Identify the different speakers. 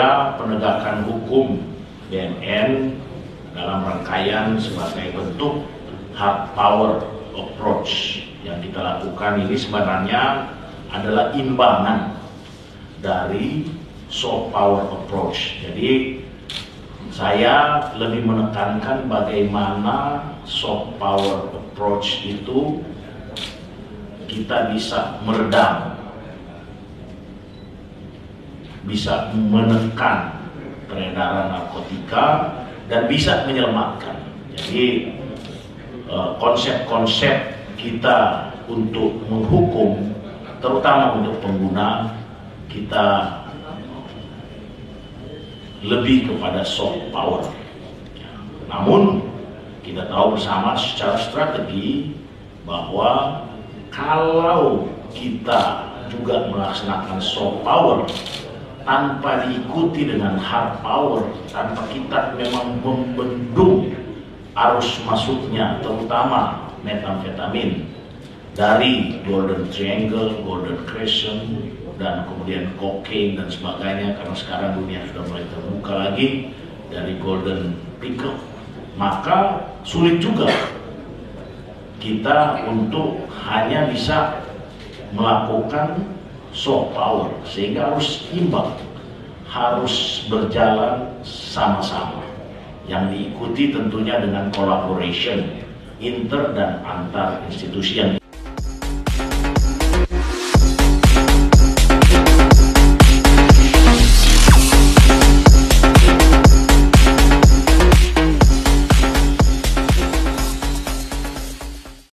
Speaker 1: upaya penegakan hukum BNN dalam rangkaian sebagai bentuk hard power approach yang kita lakukan ini sebenarnya adalah imbangan dari soft power approach. Jadi saya lebih menekankan bagaimana soft power approach itu kita bisa meredam, bisa menekan peredaran narkotika, dan bisa menyelamatkan. Jadi konsep-konsep kita untuk menghukum, terutama untuk pengguna, kita lebih kepada soft power. Namun kita tahu bersama secara strategi bahwa kalau kita juga melaksanakan soft power tanpa diikuti dengan hard power, tanpa kita memang membendung arus masuknya terutama metamfetamin dari Golden Triangle, Golden Crescent, dan kemudian cocaine dan sebagainya, karena sekarang dunia sudah mulai terbuka lagi dari Golden Pickle, maka sulit juga kita untuk hanya bisa melakukan soft power, sehingga harus imbang, harus berjalan sama-sama, yang diikuti tentunya dengan collaboration inter dan antar institusi yang